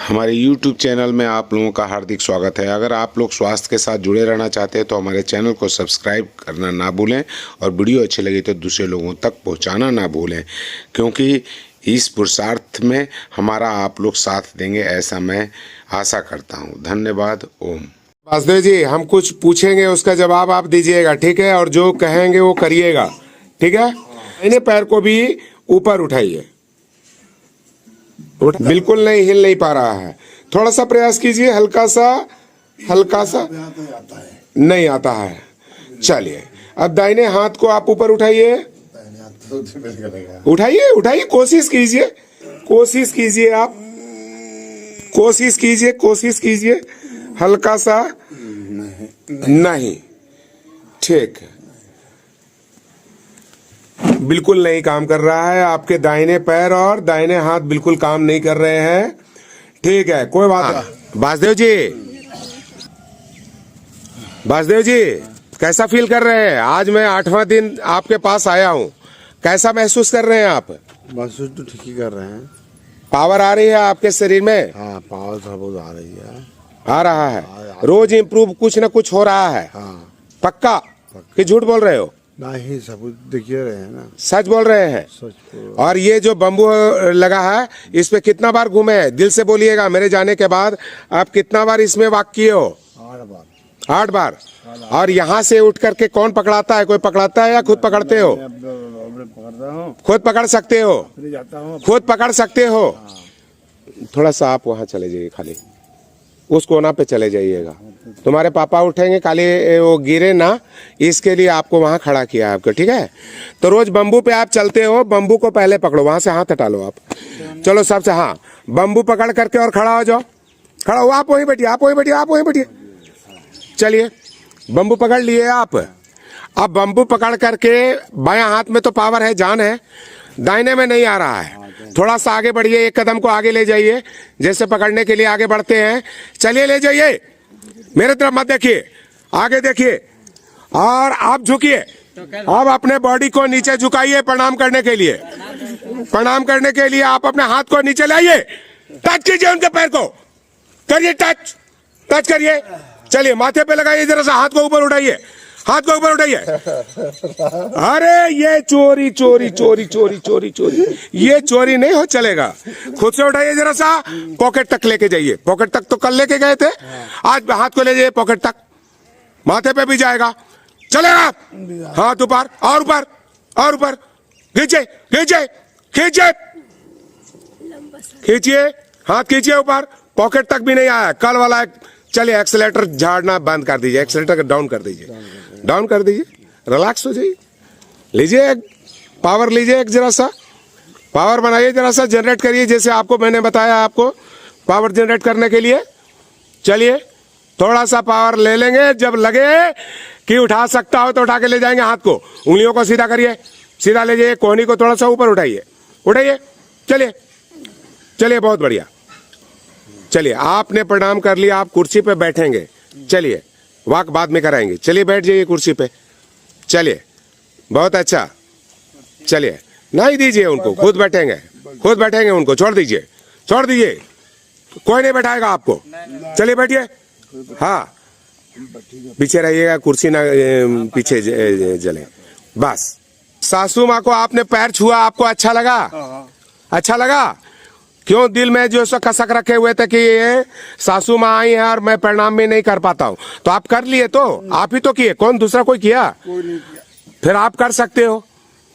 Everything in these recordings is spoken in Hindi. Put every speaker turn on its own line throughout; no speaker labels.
हमारे YouTube चैनल में आप लोगों का हार्दिक स्वागत है। अगर आप लोग स्वास्थ्य के साथ जुड़े रहना चाहते हैं तो हमारे चैनल को सब्सक्राइब करना ना भूलें और वीडियो अच्छी लगी तो दूसरे लोगों तक पहुंचाना ना भूलें, क्योंकि इस पुरुषार्थ में हमारा आप लोग साथ देंगे, ऐसा मैं आशा करता हूं। धन्यवाद। ओम।
वासुदेव जी, हम कुछ पूछेंगे, उसका जवाब आप दीजिएगा, ठीक है? और जो कहेंगे वो करिएगा, ठीक है? इन्हें पैर को भी ऊपर उठाइए। बिल्कुल नहीं, हिल नहीं पा रहा है। थोड़ा सा प्रयास कीजिए, हल्का सा। नहीं आता है। चलिए, अब दाहिने हाथ को आप ऊपर उठाइए, उठाइए, कोशिश कीजिए आप, कोशिश कीजिए, हल्का सा। नहीं, ठीक है, बिल्कुल नहीं काम कर रहा है। आपके दाहिने पैर और दाहिने हाथ बिल्कुल काम नहीं कर रहे हैं। ठीक है, कोई बात नहीं। वासुदेव जी, कैसा फील कर रहे हैं? आज मैं 8वां दिन आपके पास आया हूँ, कैसा महसूस कर रहे हैं आप?
महसूस तो ठीक ही कर रहे हैं।
पावर आ रही है आपके शरीर में?
हाँ, पावर थोड़ा बहुत आ रही है।
आ रहा है, रोज इम्प्रूव कुछ न कुछ हो रहा है।
हाँ,
पक्का कि झूठ बोल रहे हो?
नहीं, सब कुछ देखिए रहे हैं ना।
सच बोल रहे हैं।
सच। और
ये जो बम्बू लगा है, इस पे कितना बार घूमे हैं? दिल से बोलिएगा, मेरे जाने के बाद आप कितना बार इसमें वॉक किए हो?
8 बार।
8 बार। और यहाँ से उठ करके कौन पकड़ाता है? कोई पकड़ाता है या खुद पकड़ते हो?
पकड़ता हूँ,
खुद पकड़ सकते हो?
जाता हूँ,
खुद पकड़ सकते हो। थोड़ा सा आप वहाँ चले जाइए, खाली उस कोना पे चले जाइएगा। तुम्हारे पापा उठेंगे, खाली वो गिरे ना, इसके लिए आपको वहाँ खड़ा किया है आपको, ठीक है? तो रोज बम्बू पे आप चलते हो, बम्बू को पहले पकड़ो, वहां से हाथ हटा लो आप। चलो सबसे, हाँ, बम्बू पकड़ करके और खड़ा हो जाओ। खड़ा हो, आप वहीं बैठिए। चलिए, बम्बू पकड़ लिए आप। अब बम्बू पकड़ करके बायां हाथ में तो पावर है, जान है, दाहिने में नहीं आ रहा है। थोड़ा सा आगे बढ़िए, एक कदम को आगे ले जाइए, जैसे पकड़ने के लिए आगे बढ़ते हैं। चलिए, ले जाइए, मेरे तरफ मत देखिए, आगे देखिए और आप झुकिए। अब अपने बॉडी को नीचे झुकाइए प्रणाम करने के लिए। आप अपने हाथ को नीचे लाइए, टच कीजिए उनके पैर को, करिए टच करिए। चलिए, माथे पे लगाइए, जरा सा हाथ को ऊपर उठाइए। अरे ये चोरी, ये चोरी नहीं हो चलेगा। खुद से उठाइए, जरा सा पॉकेट तक लेके जाइए। पॉकेट तक तो कल लेके गए थे, आज हाथ को ले जाइए पॉकेट तक, माथे पे भी जाएगा। चलेगा, हाथ ऊपर और ऊपर, खींचिए, हाथ खींचिए ऊपर, पॉकेट तक भी नहीं आया कल वाला। चलिए, एक्सीलेटर झाड़ना बंद कर दीजिए, एक्सीलेटर डाउन कर दीजिए, रिलैक्स हो जाइए। लीजिए, पावर लीजिए, एक जरा सा पावर बनाइए, जरा सा जनरेट करिए, जैसे आपको मैंने बताया, आपको पावर जनरेट करने के लिए। चलिए, थोड़ा सा पावर ले लेंगे, जब लगे कि उठा सकता हो तो उठा के ले जाएंगे। हाथ को, उंगलियों को सीधा करिए, सीधा ले जाइए, कोहनी को थोड़ा सा ऊपर उठाइए। चलिए, बहुत बढ़िया। चलिए, आपने प्रणाम कर लिया, आप कुर्सी पे बैठेंगे। चलिए, वॉक बाद में कराएंगे। चलिए, बैठ जाइए कुर्सी पे। चलिए, बहुत अच्छा। चलिए, नहीं दीजिए उनको, खुद बैठेंगे, उनको छोड़ दीजिए, कोई नहीं बैठाएगा आपको। चलिए, बैठिए। हाँ, पीछे रहिएगा, कुर्सी ना पीछे जले, बस। सासू माँ को आपने पैर छुआ, आपको अच्छा लगा? क्यों दिल में जो सो कसक रखे हुए थे कि ये सासू माँ आई है और मैं प्रणाम भी नहीं कर पाता हूँ, तो आप कर लिए? तो आप ही तो किए, कौन दूसरा कोई किया? फिर आप कर सकते हो।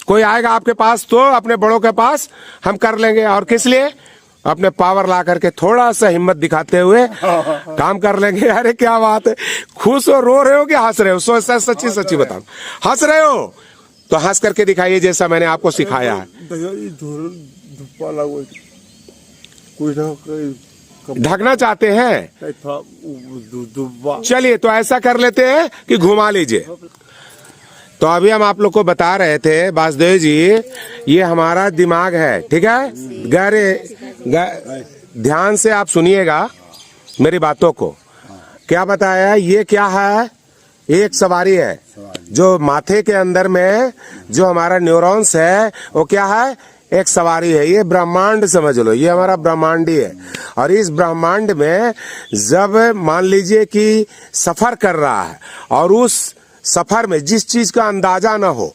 कोई आएगा आपके पास तो अपने बड़ों के पास हम कर लेंगे। और किस लिए? अपने पावर ला करके थोड़ा सा हिम्मत दिखाते हुए काम कर लेंगे। अरे क्या बात है, खुश हो, रो रहे हो कि हंस रहे हो? सच्ची बताओ, हंस रहे हो तो हंस करके दिखाइए, जैसा मैंने आपको सिखाया है। ढकना चाहते हैं? चलिए, तो ऐसा कर लेते हैं कि घुमा लीजिए। तो अभी हम आप लोग को बता रहे थे वासुदेव जी, ये हमारा दिमाग है, ठीक है? ध्यान से आप सुनिएगा मेरी बातों को। क्या बताया? ये क्या है? एक सवारी है, जो माथे के अंदर में जो हमारा न्यूरॉन्स है वो क्या है? एक सवारी है। ये ब्रह्मांड समझ लो, ये हमारा ब्रह्मांडी है। और इस ब्रह्मांड में जब मान लीजिए कि सफर कर रहा है और उस सफर में जिस चीज का अंदाजा ना हो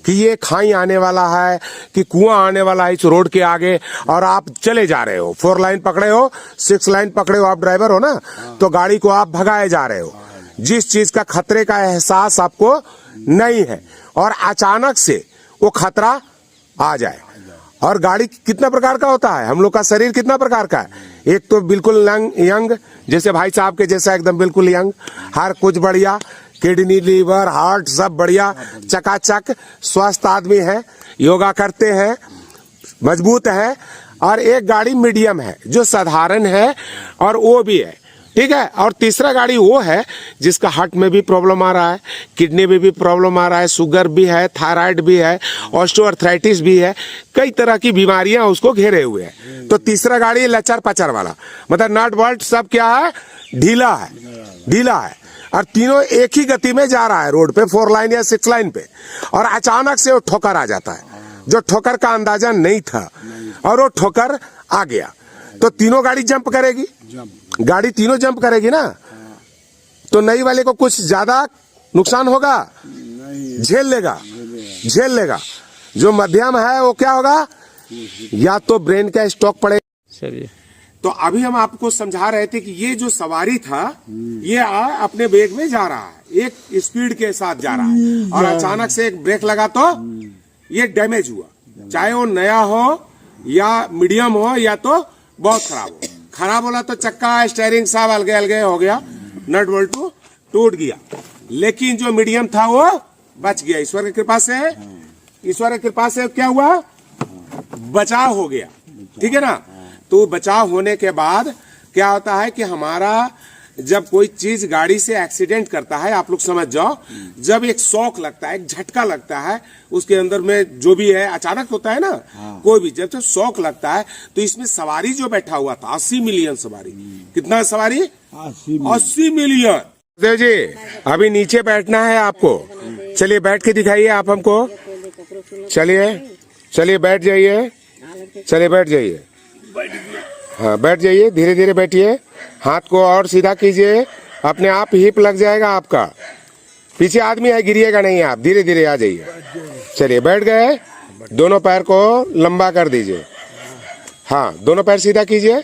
कि ये खाई आने वाला है कि कुआं आने वाला है इस रोड के आगे, और आप चले जा रहे हो, 4 लाइन पकड़े हो, 6 लाइन पकड़े हो, आप ड्राइवर हो ना, तो गाड़ी को आप भगाए जा रहे हो, जिस चीज का खतरे का एहसास आपको नहीं है, और अचानक से वो खतरा आ जाए। और गाड़ी कितना प्रकार का होता है, हम लोग का शरीर कितना प्रकार का है, एक तो बिल्कुल यंग, जैसे भाई साहब के जैसा एकदम बिल्कुल यंग, हर कुछ बढ़िया, किडनी लीवर हार्ट सब बढ़िया, चकाचक स्वस्थ आदमी है, योगा करते हैं, मजबूत है। और एक गाड़ी मीडियम है जो साधारण है और वो भी है, ठीक है। और तीसरा गाड़ी वो है जिसका हार्ट में भी प्रॉब्लम आ रहा है, किडनी में भी प्रॉब्लम आ रहा है, शुगर भी है, थायराइड भी है, ऑस्टियोआर्थराइटिस भी है, कई तरह की बीमारियां उसको घेरे हुए हैं। तो तीसरा गाड़ी लचर पचर वाला, मतलब नट बोल्ट सब क्या है, ढीला है, ढीला है, और तीनों एक ही गति में जा रहा है रोड पे, 4 लाइन या 6 लाइन पे, और अचानक से वो ठोकर आ जाता है जो ठोकर का अंदाजा नहीं था, और वो ठोकर आ गया, तो तीनों गाड़ी जंप करेगी, गाड़ी तीनों जंप करेगी ना, तो नई वाले को कुछ ज्यादा नुकसान होगा, झेल लेगा, झेल लेगा। जो मध्यम है वो क्या होगा, या तो ब्रेन का स्ट्रोक पड़ेगा।
चलिए,
तो अभी हम आपको समझा रहे थे कि ये जो सवारी था ये अपने वेग में जा रहा है, एक स्पीड के साथ जा रहा है, और अचानक से एक ब्रेक लगा तो ये डैमेज हुआ, चाहे वो नया हो या मीडियम हो या तो बहुत खराब हो। खराब होला तो चक्का स्टीयरिंग सब अलगे अलगे हो गया, नट बोल्ट टूट गया, लेकिन जो मीडियम था वो बच गया ईश्वर की कृपा से। ईश्वर की कृपा से क्या हुआ, बचाव हो गया, ठीक है ना। तो बचाव होने के बाद क्या होता है कि हमारा जब कोई चीज गाड़ी से एक्सीडेंट करता है, आप लोग समझ जाओ, जब एक शॉक लगता है, एक झटका लगता है, उसके अंदर में जो भी है अचानक होता है ना, कोई भी जब तो शॉक लगता है, तो इसमें सवारी जो बैठा हुआ था 80 मिलियन सवारी, कितना सवारी, 80 मिलियन। देव जी अभी नीचे बैठना है आपको, चलिए बैठ के दिखाइए आप हमको, चलिए चलिए बैठ जाइए, चलिए बैठ जाइए, हाँ बैठ जाइए, धीरे धीरे बैठिए, हाथ को और सीधा कीजिए, अपने आप हिप लग जाएगा आपका, पीछे आदमी है गिरिएगा नहीं, आप धीरे धीरे आ जाइए। चलिए बैठ गए, दोनों पैर को लंबा कर दीजिए, हाँ दोनों पैर सीधा कीजिए,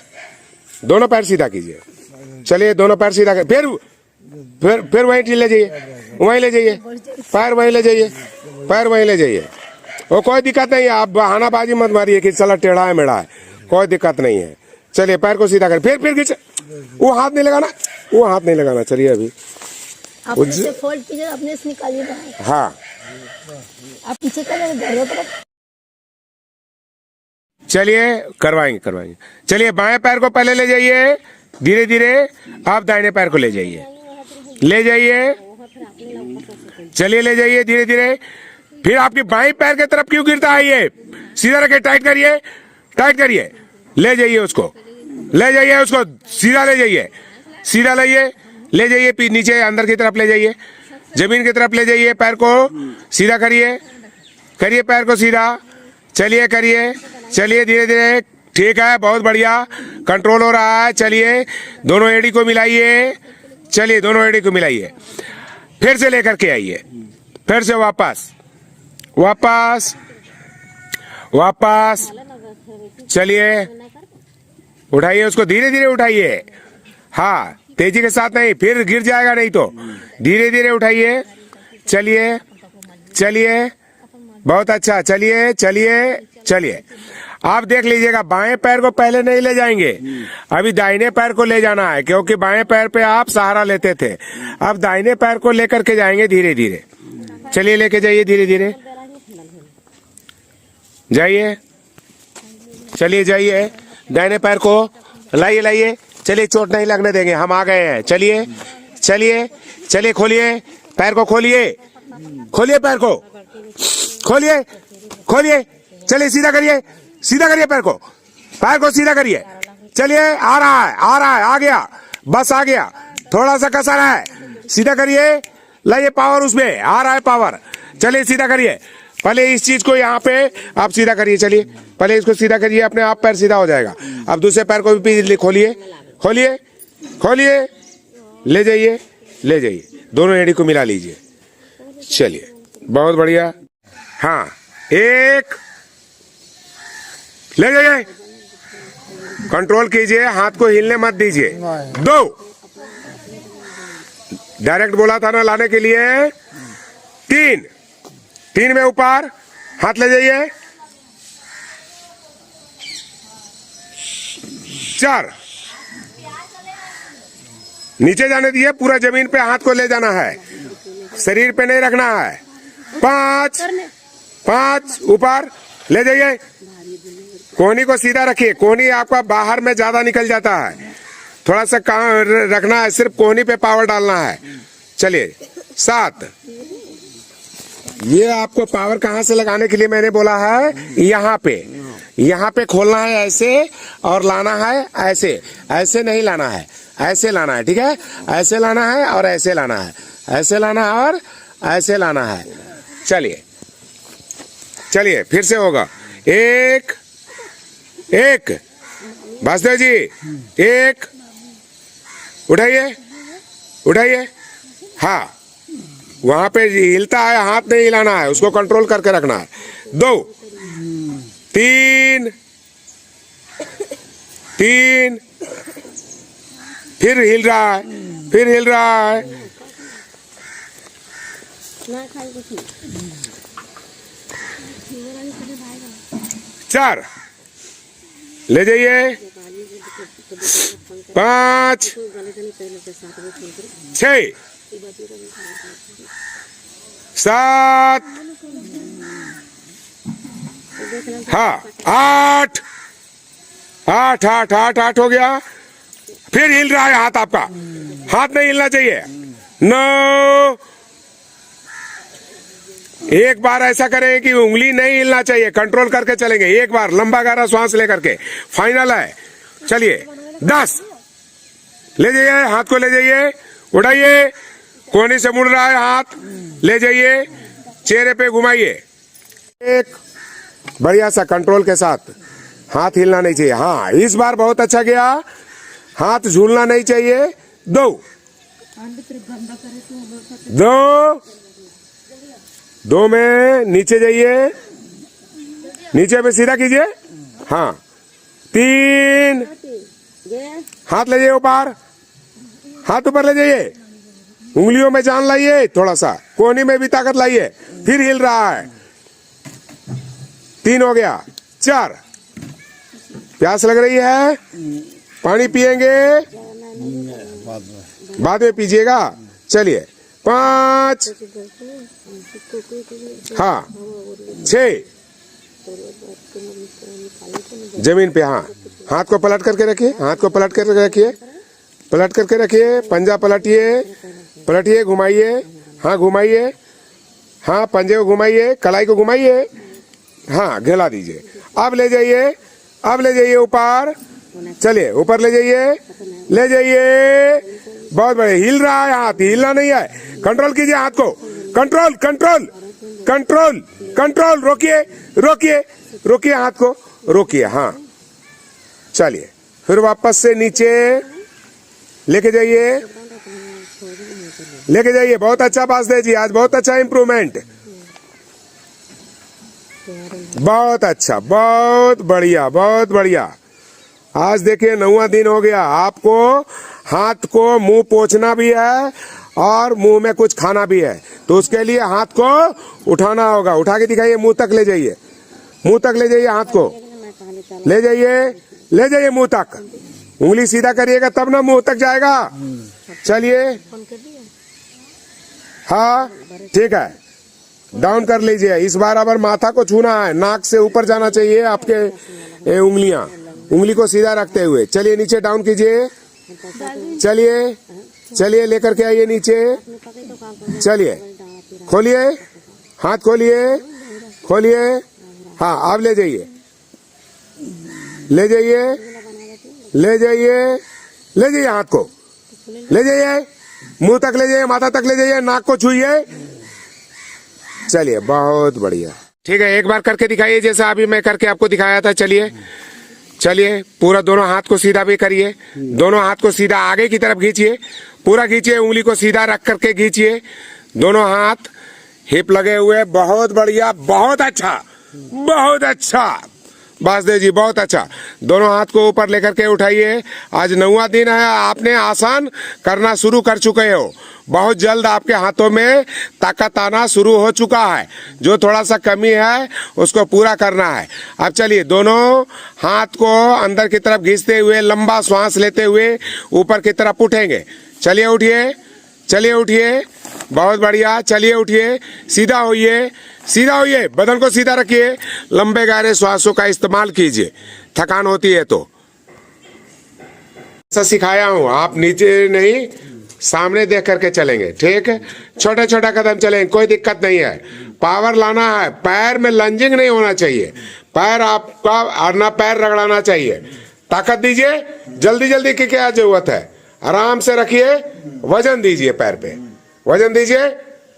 दोनों पैर सीधा कीजिए, चलिए दोनों पैर सीधा कर, फिर वहीं ले जाइए, वहीं ले जाइए, पैर वहीं ले जाइए, पैर वहीं ले जाइए, वो कोई दिक्कत नहीं है, आप बहानाबाजी मत मारिए कि चला टेढ़ा है मेढ़ा है, कोई दिक्कत नहीं है। चलिए पैर को सीधा कर, फिर खींच, वो हाथ नहीं लगाना, वो हाथ नहीं लगाना, चलिए अभी
अपने से फोल्ड कीजिए, अपने से निकालिए बाहर।
हाँ
आप पीछे कर तरफ,
चलिए करवाएंगे करवाएंगे। चलिए बाएं पैर को पहले ले जाइए, धीरे धीरे आप दाहिने पैर को ले जाइए, ले जाइए, चलिए ले जाइए धीरे धीरे। फिर आपकी बाएं पैर की तरफ क्यों गिरता है ये, सीधा रखे, टाइट करिए, टाइट करिए, ले जाइए उसको, ले जाइए उसको, सीधा ले जाइए, सीधा लाइए, ले जाइए, नीचे अंदर की तरफ ले जाइए, जमीन की तरफ ले जाइए, पैर को सीधा करिए, करिए पैर को सीधा, चलिए करिए, चलिए धीरे धीरे, ठीक है बहुत बढ़िया, कंट्रोल हो रहा है। चलिए दोनों एड़ी को मिलाइए, चलिए दोनों एड़ी को मिलाइए, फिर से लेकर के आइए, फिर से वापस वापस वापस, चलिए उठाइए उसको, धीरे धीरे उठाइए, हाँ तेजी के साथ नहीं, फिर गिर जाएगा नहीं तो, धीरे धीरे उठाइए, चलिए चलिए बहुत अच्छा, चलिए चलिए चलिए। आप देख लीजिएगा बाएं पैर को पहले नहीं ले जाएंगे, अभी दाहिने पैर को ले जाना है, क्योंकि बाएं पैर पे आप सहारा लेते थे, अब दाहिने पैर को लेकर के जाएंगे धीरे धीरे। चलिए लेके जाइए धीरे धीरे, जाइए, चलिए जाइए, दाहिने पैर को लाइए लाइए, चलिए चोट नहीं लगने देंगे, हम आ गए हैं। चलिए चलिए चलिए, खोलिए पैर को, खोलिए खोलिए पैर को, खोलिए खोलिए, चलिए सीधा करिए, सीधा करिए पैर को सीधा करिए, चलिए आ रहा है आ रहा है, आ गया, बस आ गया, थोड़ा सा कसर है, सीधा करिए, लाइए पावर, उसमें आ रहा है पावर, चलिए सीधा करिए, पहले इस चीज को यहाँ पे आप सीधा करिए, चलिए पहले इसको सीधा करिए, अपने आप पैर सीधा हो जाएगा। अब दूसरे पैर को भी खोलिए खोलिए खोलिए, ले जाइए ले जाइए, दोनों एड़ी को मिला लीजिए। चलिए बहुत बढ़िया। हाँ एक, ले जाइए, कंट्रोल कीजिए, हाथ को हिलने मत दीजिए। दो, डायरेक्ट बोला था ना लाने के लिए। तीन, तीन में ऊपर हाथ ले जाइए। चार, नीचे जाने दिए, पूरा जमीन पे हाथ को ले जाना है, शरीर पे नहीं रखना है। पांच, पांच ऊपर ले जाइए, कोहनी को सीधा रखिए, कोहनी आपका बाहर में ज्यादा निकल जाता है, थोड़ा सा रखना है, सिर्फ कोहनी पे पावर डालना है। चलिए सात, ये आपको पावर कहां से लगाने के लिए मैंने बोला है, यहाँ पे, यहाँ पे खोलना है ऐसे और लाना है ऐसे, ऐसे नहीं लाना है, ऐसे लाना है, ठीक है, ऐसे लाना है और ऐसे लाना है, ऐसे लाना है और ऐसे लाना है। चलिए चलिए फिर से होगा। एक एक, वासुदेव जी एक, उठाइए उठाइए, हाँ वहां पे हिलता है, हाथ नहीं हिलाना है, उसको कंट्रोल करके रखना है। दो, तीन, तीन, फिर हिल रहा है, फिर हिल रहा है। चार, ले जाइए। पांच, छह, सात, हाँ आठ, आठ आठ आठ आठ हो गया। फिर हिल रहा है हाथ आपका, हाथ नहीं हिलना चाहिए। 9, एक बार ऐसा करें कि उंगली नहीं हिलना चाहिए, कंट्रोल करके चलेंगे, एक बार लंबा गहरा श्वास लेकर के, फाइनल है। चलिए 10, ले जाइए, हाथ को ले जाइए, उठाइए, कोने से मुड़ रहा है हाथ, ले जाइए, चेहरे पे घुमाइए। एक, बढ़िया सा कंट्रोल के साथ, हाथ हिलना नहीं चाहिए। हाँ इस बार बहुत अच्छा गया, हाथ झूलना नहीं चाहिए। दो, दो, दो में नीचे जाइए, नीचे पे सीधा कीजिए। हाँ तीन, हाथ ले जाइए ऊपर, हाथ ऊपर ले जाइए, उंगलियों में जान लाइए, थोड़ा सा कोहनी में भी ताकत लाइए, फिर हिल रहा है। 3 हो गया। 4, प्यास लग रही है, पानी पिएंगे, बाद में पीजिएगा। चलिए 5, हाँ 6, जमीन पे, हाँ हाथ को पलट करके रखिए, हाथ को पलट करके रखिए, पलट करके रखिए, पंजा पलटिए, पलटिए, घुमाइए, हाँ घुमाइए, हाँ पंजे को घुमाइए, कलाई को घुमाइए, हाँ घेला दीजिए। अब ले जाइए, अब ले जाइए ऊपर, चलिए ऊपर ले जाइए, ले जाइए, बहुत बढ़िया। हिल रहा है हाथ, हिलना नहीं है, कंट्रोल कीजिए हाथ को, कंट्रोल कंट्रोल कंट्रोल कंट्रोल, रोकिए रोकिए रोकिए, हाथ को रोकिए, हाँ चलिए फिर वापस से नीचे लेके जाइए, लेके जाइए। बहुत अच्छा वासुदेव जी, आज बहुत अच्छा इम्प्रूवमेंट, बहुत अच्छा, बहुत बढ़िया बहुत बढ़िया। आज देखिए 9वां दिन हो गया, आपको हाथ को मुंह पोंछना भी है और मुंह में कुछ खाना भी है, तो उसके लिए हाथ को उठाना होगा। उठा के दिखाइए, मुंह तक ले जाइए, मुंह तक ले जाइए, हाथ को ले जाइए, ले जाइए मुंह तक, उंगली सीधा करिएगा तब ना मुंह तक जाएगा। चलिए हाँ ठीक है, डाउन कर लीजिए। इस बार अगर माथा को छूना है, नाक से ऊपर जाना चाहिए आपके उंगलियां, उंगली को सीधा रखते हुए। चलिए नीचे डाउन कीजिए, चलिए चलिए लेकर के आइए नीचे, चलिए खोलिए, हाथ खोलिए खोलिए, हाँ अब ले जाइए, ले जाइए ले जाइए ले जाइए, हाथ को ले जाइए, मुंह तक ले जाइए, माथा तक ले जाइए, नाक को छूइए। चलिए बहुत बढ़िया। ठीक है, एक बार करके दिखाइए जैसा अभी मैं करके आपको दिखाया था। चलिए चलिए, पूरा दोनों हाथ को सीधा भी करिए, दोनों हाथ को सीधा आगे की तरफ खींचिए, पूरा खींचिए, उंगली को सीधा रख करके खींचिए, दोनों हाथ हिप लगे हुए। बहुत बढ़िया, बहुत अच्छा, बहुत अच्छा वासुदेव जी, बहुत अच्छा। दोनों हाथ को ऊपर लेकर के उठाइए। आज 9वां दिन है, आपने आसान करना शुरू कर चुके हो। बहुत जल्द आपके हाथों में ताकत आना शुरू हो चुका है। जो थोड़ा सा कमी है उसको पूरा करना है। अब चलिए, दोनों हाथ को अंदर की तरफ खींचते हुए, लंबा श्वास लेते हुए ऊपर की तरफ उठेंगे। चलिए उठिए, चलिए उठिए, बहुत बढ़िया। चलिए उठिए, सीधा होइए, सीधा होइए, बदन को सीधा रखिए, लंबे गहरे श्वासों का इस्तेमाल कीजिए, थकान होती है तो। ऐसा सिखाया हूं, आप नीचे नहीं सामने देख करके चलेंगे, ठीक है। छोटा छोटा कदम चलेंगे, कोई दिक्कत नहीं है। पावर लाना है, पैर में लंजिंग नहीं होना चाहिए, पैर आपका अरना पैर रगड़ाना चाहिए। ताकत दीजिए, जल्दी जल्दी की क्या जरूरत है, आराम से रखिए, वजन दीजिए पैर पे, वजन दीजिए।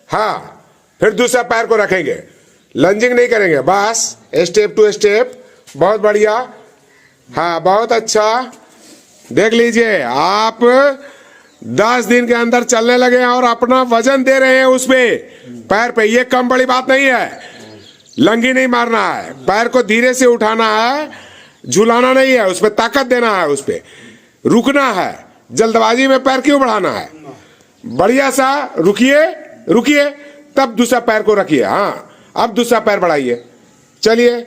हाँ, फिर दूसरा पैर को रखेंगे, लंजिंग नहीं करेंगे, बस स्टेप टू स्टेप। बहुत बढ़िया, हाँ बहुत अच्छा। देख लीजिए, आप 10 दिन के अंदर चलने लगे हैं और अपना वजन दे रहे हैं उस पे, पैर पे। ये कम बड़ी बात नहीं है, लंगी नहीं मारना है, पैर को धीरे से उठाना है, झुलाना नहीं है, उस पे ताकत देना है, उस पे रुकना है। जल्दबाजी में पैर क्यों बढ़ाना है, बढ़िया सा रुकिए, रुकिए, तब दूसरा पैर को रखिए। हाँ, अब दूसरा पैर बढ़ाइए, चलिए,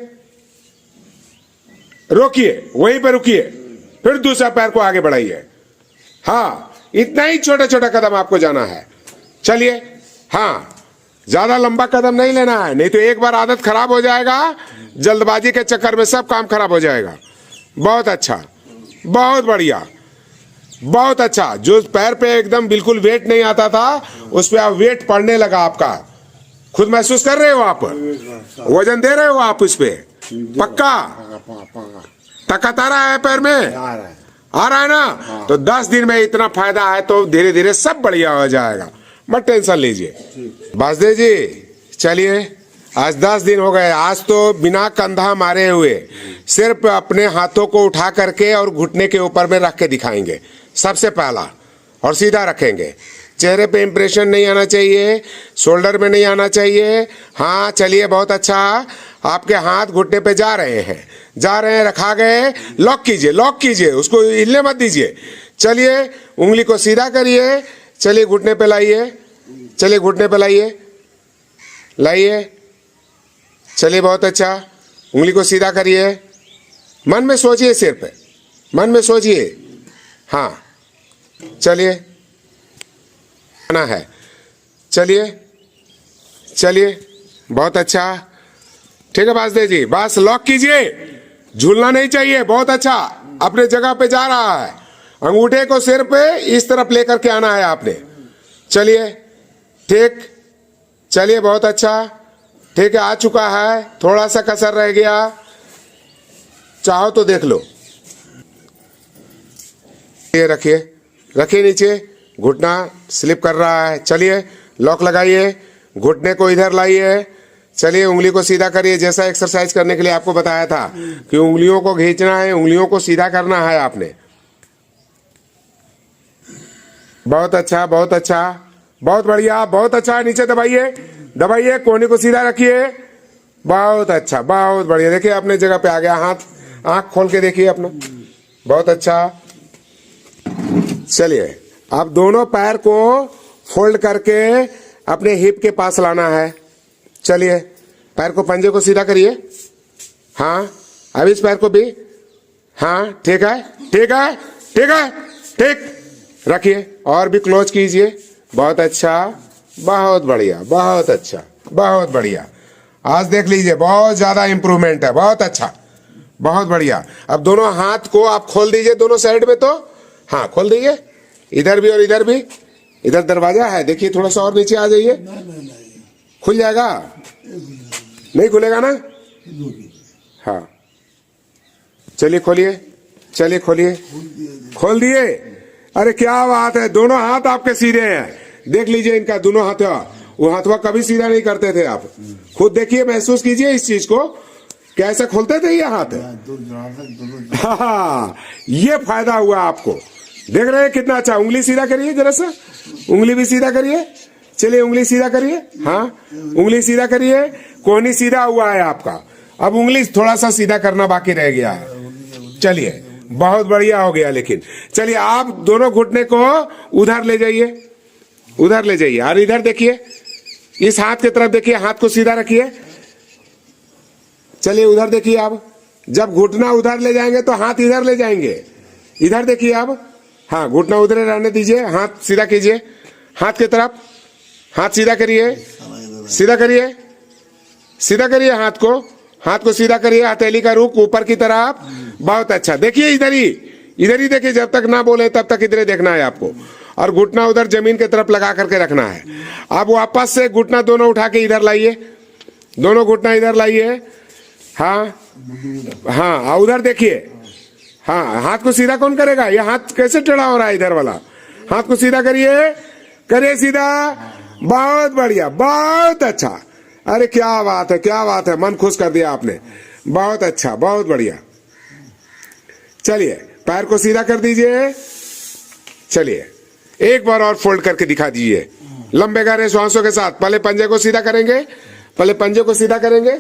रोकिए, वहीं पर रुकिए, फिर दूसरा पैर को आगे बढ़ाइए। हाँ, इतना ही छोटा छोटा कदम आपको जाना है। चलिए, हाँ, ज्यादा लंबा कदम नहीं लेना है, नहीं तो एक बार आदत खराब हो जाएगा, जल्दबाजी के चक्कर में सब काम खराब हो जाएगा। बहुत अच्छा, बहुत बढ़िया, बहुत अच्छा। जो पैर पे एकदम बिल्कुल वेट नहीं आता था, उस पे आप वेट पड़ने लगा आपका, खुद महसूस कर रहे हो आप, वजन दे रहे हो आप उस पे, पक्का ताकत आ रहा है पैर में, आ रहा है ना। तो 10 दिन में इतना फायदा है तो धीरे धीरे सब बढ़िया हो जाएगा, मत टेंशन लीजिए। वासुदेव जी, चलिए, आज 10 दिन हो गए। आज तो बिना कंधा मारे हुए सिर्फ अपने हाथों को उठा करके और घुटने के ऊपर में रख के दिखाएंगे सबसे पहला, और सीधा रखेंगे। चेहरे पे इंप्रेशन नहीं आना चाहिए, शोल्डर में नहीं आना चाहिए। हाँ चलिए, बहुत अच्छा। आपके हाथ घुटने पे जा रहे हैं, जा रहे हैं, रखा गए, लॉक कीजिए, लॉक कीजिए, उसको हिलने मत दीजिए। चलिए, उंगली को सीधा करिए, चलिए घुटने पे लाइए, चलिए घुटने पे लाइए, लाइए, चलिए बहुत अच्छा। उंगली को सीधा करिए, मन में सोचिए, सिर पे मन में सोचिए। हाँ चलिए, आना है, चलिए चलिए, बहुत अच्छा, ठीक है वासुदेव जी, बस लॉक कीजिए, झूलना नहीं चाहिए। बहुत अच्छा, अपने जगह पे जा रहा है, अंगूठे को सिर पे इस तरफ लेकर के आना है आपने। चलिए, ठीक, चलिए बहुत अच्छा, ठीक है, आ चुका है, थोड़ा सा कसर रह गया, चाहो तो देख लो। ये रखिए, रखिए नीचे, घुटना स्लिप कर रहा है। चलिए, लॉक लगाइए, घुटने को इधर लाइए, चलिए उंगली को सीधा करिए, जैसा एक्सरसाइज करने के लिए आपको बताया था कि उंगलियों को खींचना है, उंगलियों को सीधा करना है आपने। बहुत अच्छा, बहुत अच्छा, बहुत बढ़िया, बहुत अच्छा। नीचे दबाइए, दबाइए, कोहनी को सीधा रखिए, बहुत अच्छा, बहुत बढ़िया। देखिए अपने जगह पे आ गया, हाथ आंख खोल के देखिए अपना, बहुत अच्छा। चलिए, आप दोनों पैर को फोल्ड करके अपने हिप के पास लाना है। चलिए, पैर को, पंजे को सीधा करिए। हाँ, अब इस पैर को भी, हाँ ठीक है, ठीक है, ठीक है, ठीक, रखिए और भी क्लोज कीजिए। बहुत अच्छा, बहुत बढ़िया, बहुत अच्छा, बहुत बढ़िया। आज देख लीजिए, बहुत ज्यादा इंप्रूवमेंट है, बहुत अच्छा, बहुत बढ़िया। अब दोनों हाथ को आप खोल दीजिए दोनों साइड में, तो हाँ खोल दीजिए, इधर भी और इधर भी। इधर दरवाजा है, देखिए थोड़ा सा और नीचे आ जाइए, खुल जाएगा, नहीं खुलेगा ना। हाँ चलिए खोलिए, चलिए खोलिए, खोल दिए। अरे क्या बात है, दोनों हाथ आपके सीधे हैं, देख लीजिए इनका दोनों हाथ वो हथवा कभी सीधा नहीं करते थे आप। खुद देखिए, महसूस कीजिए इस चीज को, कैसे खोलते थे ये हाथ। हाँ, ये फायदा हुआ आपको। देख रहे हैं कितना अच्छा। उंगली सीधा करिए जरा सा, उंगली भी सीधा करिए। चलिए उंगली सीधा करिए। हाँ, उंगली सीधा करिए। कोहनी सीधा हुआ है आपका। अब उंगली थोड़ा सा सीधा करना बाकी रह गया है। चलिए, बहुत बढ़िया हो गया। लेकिन चलिए आप दोनों घुटने को उधर ले जाइए, उधर ले जाइए। और इधर देखिए, इस हाथ की तरफ देखिए, हाथ को सीधा रखिए। चलिए उधर देखिए। आप जब घुटना उधर ले जाएंगे तो हाथ इधर ले जाएंगे। इधर देखिए आप। हाँ, घुटना उधर रहने दीजिए, हाथ सीधा कीजिए। हाथ की तरफ हाथ सीधा करिए, सीधा करिए, सीधा करिए हाथ को। हाथ को सीधा करिए, हथेली का रुख ऊपर की तरफ। बहुत अच्छा। देखिए इधर ही देखिए। जब तक ना बोले तब तक इधर ही देखना है आपको। और घुटना उधर जमीन की तरफ लगा करके रखना है। अब वापस से घुटना दोनों उठा के इधर लाइए, दोनों घुटना इधर लाइए। हाँ हाँ, उधर देखिए। हाँ, हाथ को सीधा कौन करेगा? ये हाथ कैसे टेढ़ा हो रहा है इधर वाला? हाथ को सीधा करिए, करिए सीधा। बहुत बढ़िया, बहुत अच्छा। अरे क्या बात है, क्या बात है। मन खुश कर दिया आपने। बहुत अच्छा, बहुत बढ़िया। चलिए पैर को सीधा कर दीजिए। चलिए एक बार और फोल्ड करके दिखा दीजिए, लंबे गहरे श्वासों के साथ। पहले पंजे को सीधा करेंगे, पहले पंजे को सीधा करेंगे,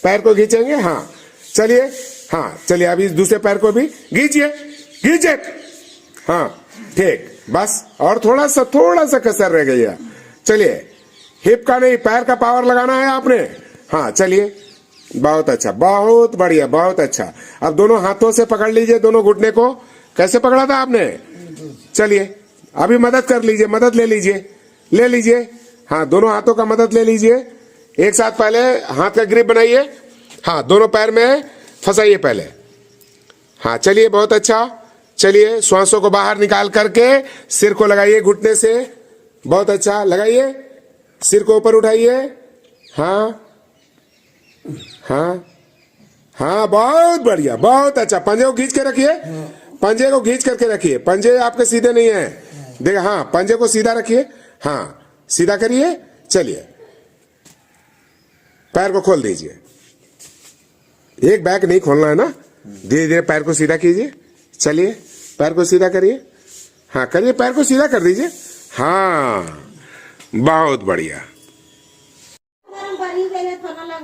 पैर को खींचेंगे। हाँ चलिए, हाँ चलिए। अभी दूसरे पैर को भी खींचिए, खींचे। हाँ ठीक, बस। और थोड़ा सा कसर रह गया। चलिए, हिप का नहीं, पैर का पावर लगाना है आपने। हाँ चलिए, बहुत अच्छा, बहुत बढ़िया, बहुत अच्छा। अब दोनों हाथों से पकड़ लीजिए दोनों घुटने को। कैसे पकड़ा था आपने? चलिए अभी मदद कर लीजिए, मदद ले लीजिए, ले लीजिए। हाँ, दोनों हाथों का मदद ले लीजिए एक साथ। पहले हाथ का ग्रिप बनाइए। हाँ, दोनों पैर में फंसाइए पहले। हाँ चलिए, बहुत अच्छा। चलिए, श्वासों को बाहर निकाल करके सिर को लगाइए घुटने से। बहुत अच्छा, लगाइए। सिर को ऊपर उठाइए। हाँ हाँ हाँ, बहुत बढ़िया, बहुत अच्छा। पंजे को खींच के रखिए, पंजे को खींच करके रखिए। पंजे आपके सीधे नहीं है, देखिए। हाँ, पंजे को सीधा रखिए। हाँ, सीधा करिए। चलिए, पैर को खोल दीजिए। एक बैक नहीं खोलना है ना, धीरे धीरे पैर को सीधा कीजिए। चलिए, पैर को सीधा करिए। हाँ करिए, पैर को सीधा कर दीजिए। हाँ, बहुत बढ़िया।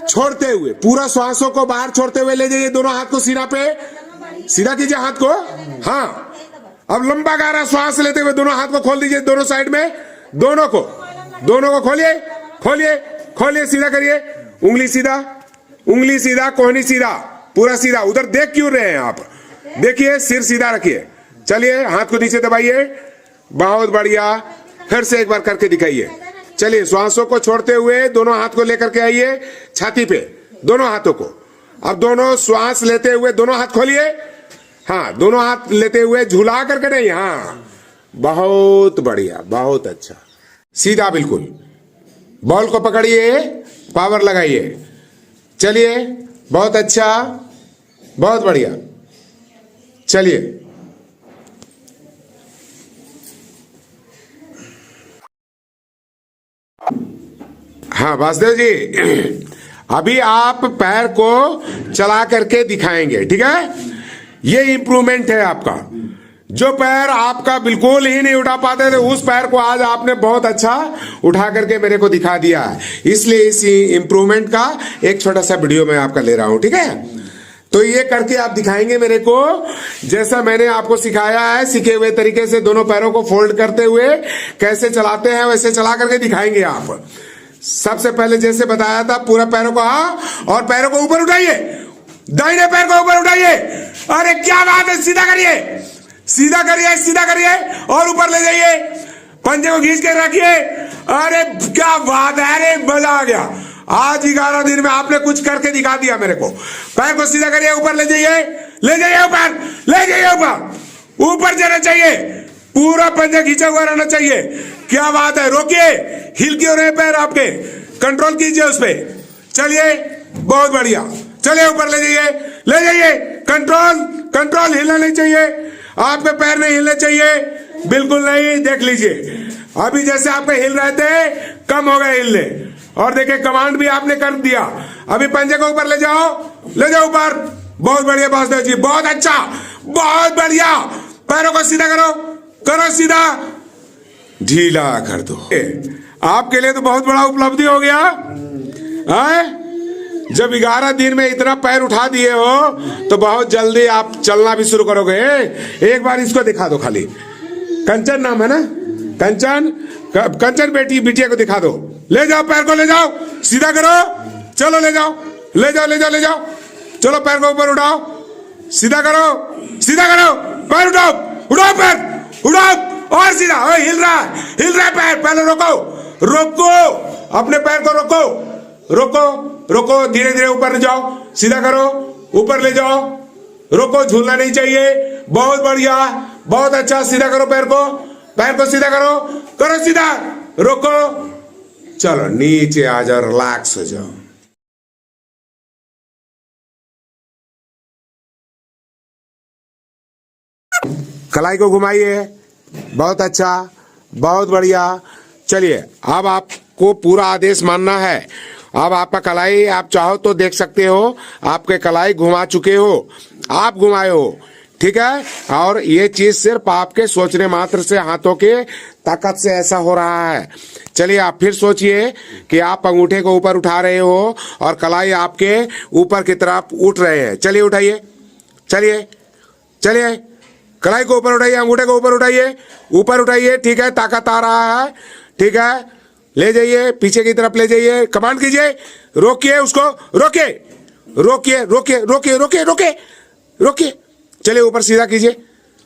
छोड़ते हुए, पूरा श्वासों को बाहर छोड़ते हुए ले जाइए। दोनों हाथ को सीना पे सीधा कीजिए, हाथ को। हाँ, अब लंबा गहरा श्वास लेते हुए दोनों हाथ को खोल दीजिए, दोनों साइड में। दोनों को खोलिए, खोलिए, खोलिए, सीधा करिए। उंगली सीधा, उंगली सीधा, कोहनी सीधा, पूरा सीधा। उधर देख क्यों रहे हैं आप? देखिए, सिर सीधा रखिए। चलिए, हाथ को नीचे दबाइए। बहुत बढ़िया। फिर से एक बार करके दिखाइए। चलिए, श्वासों को छोड़ते हुए दोनों हाथ को लेकर के आइए छाती पे, दोनों हाथों को। अब दोनों श्वास लेते हुए दोनों हाथ खोलिए। हाँ, दोनों हाथ लेते हुए झूला करके नहीं। हाँ, बहुत बढ़िया, बहुत अच्छा। सीधा बिल्कुल। बॉल को पकड़िए, पावर लगाइए। चलिए, बहुत अच्छा, बहुत बढ़िया। चलिए, हाँ वासुदेव जी, अभी आप पैर को चला करके दिखाएंगे, ठीक है? ये इंप्रूवमेंट है आपका। जो पैर आपका बिल्कुल ही नहीं उठा पाते थे, उस पैर को आज आपने बहुत अच्छा उठा करके मेरे को दिखा दिया है। इसलिए इस इंप्रूवमेंट का एक छोटा सा वीडियो मैं आपका ले रहा हूं, ठीक है? तो ये करके आप दिखाएंगे मेरे को, जैसा मैंने आपको सिखाया है, सीखे हुए तरीके से दोनों पैरों को फोल्ड करते हुए कैसे चलाते हैं वैसे चला करके दिखाएंगे आप। सबसे पहले जैसे बताया था, पूरा पैरों को, हाँ, और पैरों को ऊपर उठाइए, दाहिने पैर को ऊपर उठाइए। अरे क्या बात है, सीधा करिए, सीधा करिए, सीधा करिए, और ऊपर ले जाइए। पंजे को खींच के रखिए। अरे क्या बात है, अरे मजा आ गया। आज 11 दिन में आपने कुछ करके दिखा दिया मेरे को। पैर को सीधा करिए, ऊपर ले जाइए, ले जाइए ऊपर, ले जाइए ऊपर, ऊपर जाना चाहिए, पूरा पंजा खींचा हुआ रहना चाहिए। क्या बात है, रोकिए, हिल क्यों रहे पैर आपके? कंट्रोल कीजिए उस पे। चलिए, बहुत बढ़िया। चलिए, ऊपर ले जाइए, ले जाइए, कंट्रोल, कंट्रोल, हिलना नहीं चाहिए, आपके पैर नहीं हिलने चाहिए, बिल्कुल नहीं। देख लीजिए, अभी जैसे आपके हिल रहे थे, कम हो गए हिलने। और देखिए कमांड भी आपने कर दिया। अभी पंजे को ऊपर ले जाओ ऊपर। बहुत बढ़िया वासुदेव जी, बहुत अच्छा, बहुत बढ़िया। पैरों को सीधा करो, करो सीधा, ढीला कर दो। आपके लिए तो बहुत बड़ा उपलब्धि हो गया है। जब 11 दिन में इतना पैर उठा दिए हो तो बहुत जल्दी आप चलना भी शुरू करोगे। एक बार इसको दिखा दो खाली। कंचन नाम है ना, कंचन, कंचन बेटी, बिटिया को दिखा दो। ले जाओ पैर को, ले जाओ, सीधा करो, चलो ले जाओ, ले जाओ, ले जाओ, ले जाओ, चलो पैर को ऊपर उठाओ, सीधा करो, सीधा करो, पैर उठाओ, उठाओ पैर, उठाओ, और सीधा, हिल रहा है पैर। पहले रोको, रोको, अपने पैर को रोको, रोको, रोको, धीरे धीरे ऊपर ले जाओ, सीधा करो, ऊपर ले जाओ, रोको, झूलना नहीं चाहिए। बहुत बढ़िया, बहुत अच्छा, सीधा करो पैर को सीधा करो, करो सीधा, रोको, चलो नीचे आ जाओ, रिलैक्स हो जाओ। कलाई को घुमाइए, बहुत अच्छा, बहुत बढ़िया। चलिए अब आपको पूरा आदेश मानना है। अब आपका कलाई आप चाहो तो देख सकते हो, आपके कलाई घुमा चुके हो, आप घुमाए हो, ठीक है। और ये चीज सिर्फ आपके सोचने मात्र से, हाथों के ताकत से ऐसा हो रहा है। चलिए आप फिर सोचिए कि आप अंगूठे को ऊपर उठा रहे हो और कलाई आपके ऊपर की तरफ उठ रहे हैं। चलिए उठाइए, चलिए चलिए, कलाई को ऊपर उठाइए, अंगूठे को ऊपर उठाइए, ऊपर उठाइए, ठीक है, ताकत आ रहा है, ठीक है। ले जाइए, पीछे की तरफ ले जाइए, कमांड कीजिए, रोकिए उसको, रोकिए, रोकिए, रोकिए, रोकिए, रोकिए, रोकिए, रोकिए। चलिए ऊपर सीधा कीजिए,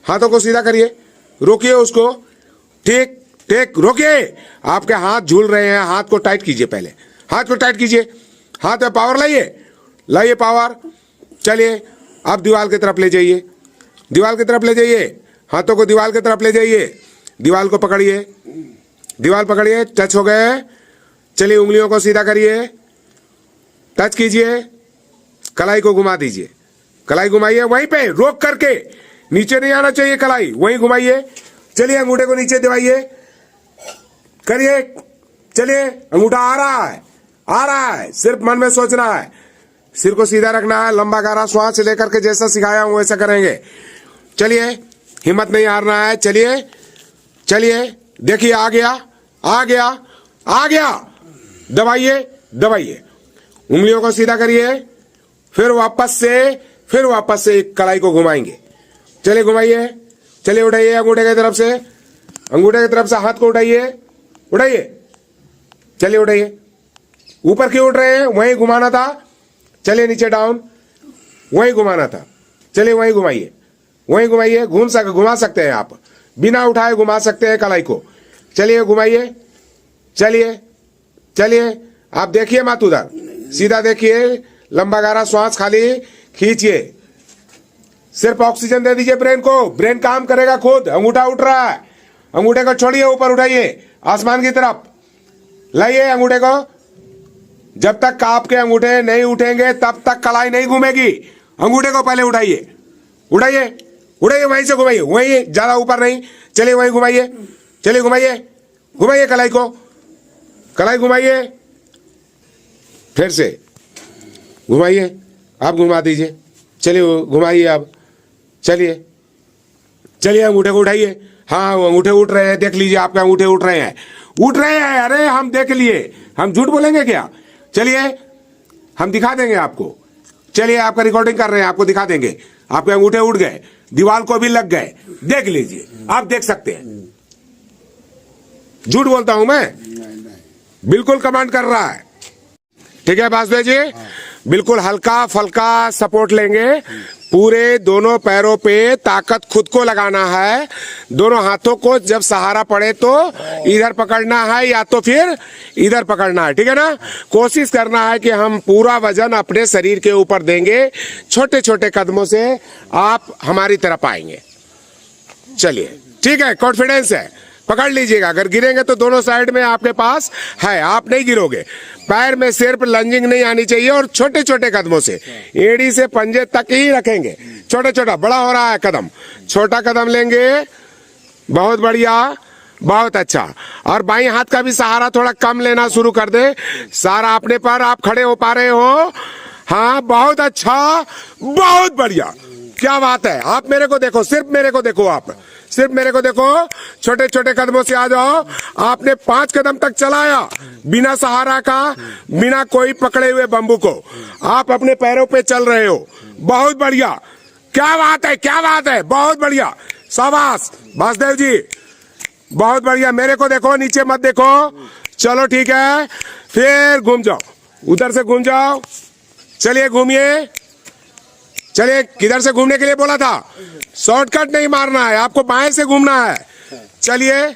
हाथों को सीधा करिए, रोकिए उसको, ठीक ठीक, रोकिए। आपके हाथ झूल रहे हैं, हाथ को टाइट कीजिए, पहले हाथ को टाइट कीजिए, हाथ में पावर लाइए, लाइए पावर। चलिए अब दीवार की तरफ ले जाइए, दीवार की तरफ ले जाइए, हाथों को दीवार की तरफ ले जाइए, दीवार को पकड़िए, दीवार पकड़िए, टच हो गए। चलिए उंगलियों को सीधा करिए, टच कीजिए, कलाई को घुमा दीजिए, कलाई घुमाइए, वहीं पे रोक करके, नीचे नहीं आना चाहिए कलाई, वहीं घुमाइए। चलिए अंगूठे को नीचे दबाइए, करिए, चलिए अंगूठा आ रहा है, आ रहा है, सिर्फ मन में सोचना है, सिर को सीधा रखना है, लंबा गहरा श्वास लेकर के जैसा सिखाया हूं वैसा करेंगे। चलिए हिम्मत नहीं हारना है, चलिए चलिए, देखिए आ गया, आ गया, आ गया, दबाइए, दबाइए, उंगलियों को सीधा करिए, फिर वापस से कलाई को घुमाएंगे। चलिए घुमाइए, चलिए उठाइए अंगूठे की तरफ से, अंगूठे की तरफ से हाथ को उठाइए, उठाइए, चलिए उठाइए, ऊपर क्यों उठ रहे हैं, वहीं घुमाना था। चलिए नीचे डाउन, वहीं घुमाना था, चलिए वहीं घुमाइए, वहीं घुमाइए, घुमा सकते हैं आप, बिना उठाए घुमा सकते हैं कलाई को। चलिए घुमाइए, चलिए चलिए, आप देखिए मत उधर, सीधा देखिए, लंबा गहरा श्वास खाली खींचिए, सिर्फ ऑक्सीजन दे दीजिए ब्रेन को, ब्रेन काम करेगा खुद। अंगूठा उठ रहा है, अंगूठे को छोड़िए, ऊपर उठाइए, आसमान की तरफ लाइए अंगूठे को। जब तक आपके अंगूठे नहीं उठेंगे तब तक कलाई नहीं घूमेगी। अंगूठे को पहले उठाइए, उठाइए, उठाइए, वहीं से घुमाइए, वहीं, ज्यादा ऊपर नहीं, चलिए वहीं घुमाइए, चलिए घुमाइए, घुमाइए कलाई को, कलाई घुमाइए, फिर से घुमाइए, आप घुमा दीजिए, चलिए घुमाइए अब, चलिए चलिए अंगूठे को उठाइए। हाँ वो अंगूठे उठ रहे हैं, देख लीजिए आपके अंगूठे उठ रहे हैं, उठ रहे हैं, अरे हम देख लिए, हम झूठ बोलेंगे क्या। चलिए हम दिखा देंगे आपको, चलिए आपका रिकॉर्डिंग कर रहे हैं, आपको दिखा देंगे, आपके अंगूठे उठ गए, दीवार को भी लग गए, देख लीजिए, आप देख सकते हैं। झूठ बोलता हूं मैं, बिल्कुल कमांड कर रहा है, ठीक है वासुदेव जी, बिल्कुल हल्का फल्का सपोर्ट लेंगे, पूरे दोनों पैरों पे ताकत खुद को लगाना है, दोनों हाथों को जब सहारा पड़े तो इधर पकड़ना है या तो फिर इधर पकड़ना है, ठीक है ना। कोशिश करना है कि हम पूरा वजन अपने शरीर के ऊपर देंगे, छोटे छोटे कदमों से आप हमारी तरफ आएंगे। चलिए ठीक है, कॉन्फिडेंस है, पकड़ लीजिएगा, अगर गिरेंगे तो दोनों साइड में आपके पास है, आप नहीं गिरोगे। पैर में सिर्फ लंजिंग नहीं आनी चाहिए और छोटे छोटे कदमों से, एड़ी से पंजे तक ही रखेंगे, छोटा छोटा, बड़ा हो रहा है कदम, छोटा कदम लेंगे, बहुत बढ़िया, बहुत अच्छा। और बाई हाथ का भी सहारा थोड़ा कम लेना शुरू कर दे, सारा अपने पर आप खड़े हो पा रहे हो। हाँ बहुत अच्छा, बहुत बढ़िया, क्या बात है। आप मेरे को देखो, सिर्फ मेरे को देखो, आप सिर्फ मेरे को देखो, छोटे छोटे कदमों से आ जाओ। आपने 5 कदम तक चलाया बिना सहारा का, बिना कोई पकड़े हुए बम्बू को, आप अपने पैरों पे चल रहे हो। बहुत बढ़िया, क्या बात है, क्या बात है, बहुत बढ़िया, शाबाश वासुदेव जी, बहुत बढ़िया। मेरे को देखो, नीचे मत देखो। चलो ठीक है, फिर घूम जाओ, उधर से घूम जाओ। चलिए घूमिए, चलिए। किधर से घूमने के लिए बोला था? शॉर्टकट नहीं मारना है आपको, बाएं से घूमना है। चलिए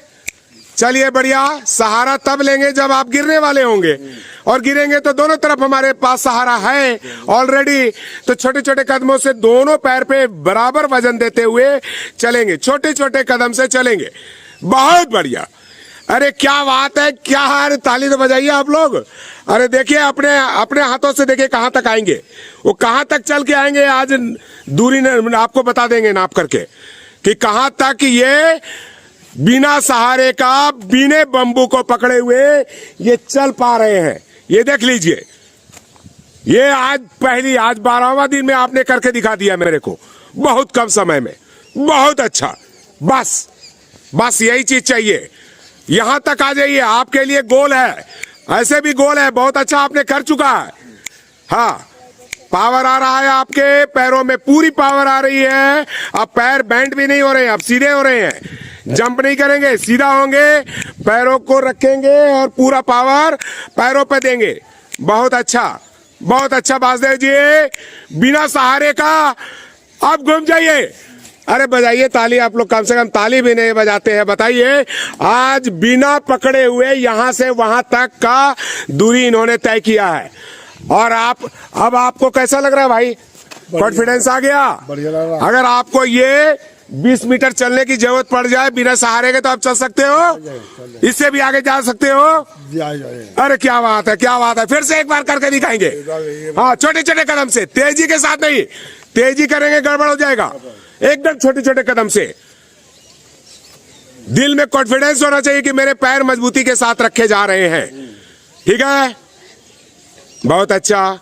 चलिए, बढ़िया। सहारा तब लेंगे जब आप गिरने वाले होंगे, और गिरेंगे तो दोनों तरफ हमारे पास सहारा है ऑलरेडी। तो छोटे छोटे कदमों से दोनों पैर पे बराबर वजन देते हुए चलेंगे, छोटे छोटे कदम से चलेंगे। बहुत बढ़िया, अरे क्या बात है, क्या है। ताली तो बजाइए आप लोग। अरे देखिए, अपने अपने हाथों से देखिए कहां तक आएंगे, वो कहां तक चल के आएंगे। आज दूरी आपको बता देंगे नाप करके कि कहां तक ये बिना सहारे का, बिना बम्बू को पकड़े हुए ये चल पा रहे हैं। ये देख लीजिए, ये आज 12वां दिन में आपने करके दिखा दिया मेरे को, बहुत कम समय में। बहुत अच्छा, बस बस यही चीज चाहिए। यहां तक आ जाइए, आपके लिए गोल है, ऐसे भी गोल है। बहुत अच्छा आपने कर चुका है। हाँ, पावर आ रहा है आपके पैरों में, पूरी पावर आ रही है। अब पैर बेंड भी नहीं हो रहे हैं, अब सीधे हो रहे हैं। जंप नहीं करेंगे, सीधा होंगे, पैरों को रखेंगे और पूरा पावर पैरों पे देंगे। बहुत अच्छा, बहुत अच्छा वासुदेव जी, बिना सहारे का। अब घूम जाइए। अरे बजाइए ताली आप लोग, कम से कम ताली भी नहीं बजाते हैं। बताइए, आज बिना पकड़े हुए यहां से वहां तक का दूरी इन्होंने तय किया है। और अब आपको कैसा लग रहा है भाई? कॉन्फिडेंस आ गया?
बढ़िया लग रहा है।
अगर आपको ये 20 मीटर चलने की जरूरत पड़ जाए बिना सहारे के, तो आप चल सकते हो, इससे भी आगे जा सकते हो। अरे क्या बात है, क्या बात है। फिर से एक बार करके दिखाएंगे। हाँ, छोटे छोटे कदम से, तेजी के साथ नहीं, तेजी करेंगे गड़बड़ हो जाएगा। एकदम छोटे छोटे कदम से। दिल में कॉन्फिडेंस होना चाहिए कि मेरे पैर मजबूती के साथ रखे जा रहे हैं। ठीक है, बहुत अच्छा।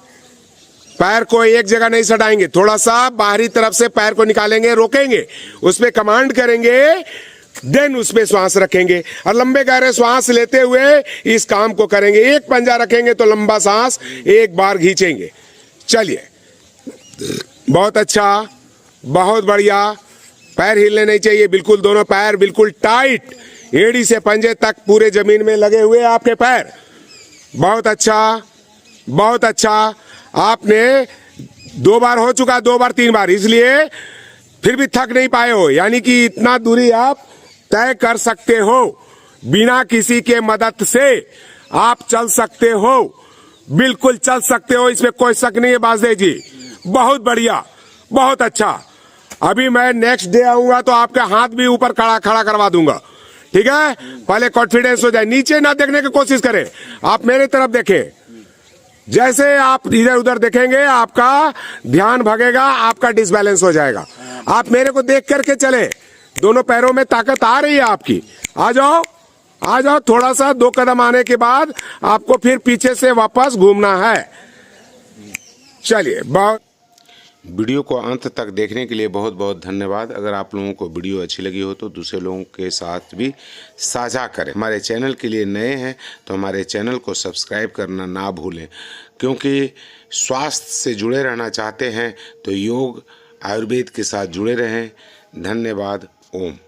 पैर को एक जगह नहीं सटाएंगे, थोड़ा सा बाहरी तरफ से पैर को निकालेंगे, रोकेंगे, उसमें कमांड करेंगे, देन उसमें श्वास रखेंगे और लंबे गहरे श्वास लेते हुए इस काम को करेंगे। एक पंजा रखेंगे तो लंबा सांस एक बार खींचेंगे। चलिए, बहुत अच्छा, बहुत बढ़िया। पैर हिलने नहीं चाहिए बिल्कुल, दोनों पैर बिल्कुल टाइट, एड़ी से पंजे तक पूरे जमीन में लगे हुए आपके पैर। बहुत अच्छा, बहुत अच्छा। आपने 2 बार हो चुका, 2 बार 3 बार, इसलिए फिर भी थक नहीं पाए हो। यानी कि इतना दूरी आप तय कर सकते हो, बिना किसी के मदद से आप चल सकते हो, बिल्कुल चल सकते हो, इसमें कोई शक नहीं है वासुदेव जी। बहुत बढ़िया, बहुत अच्छा। अभी मैं नेक्स्ट डे आऊंगा तो आपके हाथ भी ऊपर खड़ा करवा दूंगा। ठीक है, पहले कॉन्फिडेंस हो जाए। नीचे ना देखने की कोशिश करें, आप मेरे तरफ देखें। जैसे आप इधर उधर देखेंगे, आपका ध्यान भगेगा, आपका डिसबैलेंस हो जाएगा। आप मेरे को देख करके चले, दोनों पैरों में ताकत आ रही है आपकी। आ जाओ, आ जाओ। थोड़ा सा 2 कदम आने के बाद आपको फिर पीछे से वापस घूमना है। चलिए, बहुत।
वीडियो को अंत तक देखने के लिए बहुत बहुत धन्यवाद। अगर आप लोगों को वीडियो अच्छी लगी हो तो दूसरे लोगों के साथ भी साझा करें। हमारे चैनल के लिए नए हैं तो हमारे चैनल को सब्सक्राइब करना ना भूलें, क्योंकि स्वास्थ्य से जुड़े रहना चाहते हैं तो योग आयुर्वेद के साथ जुड़े रहें। धन्यवाद। ओम।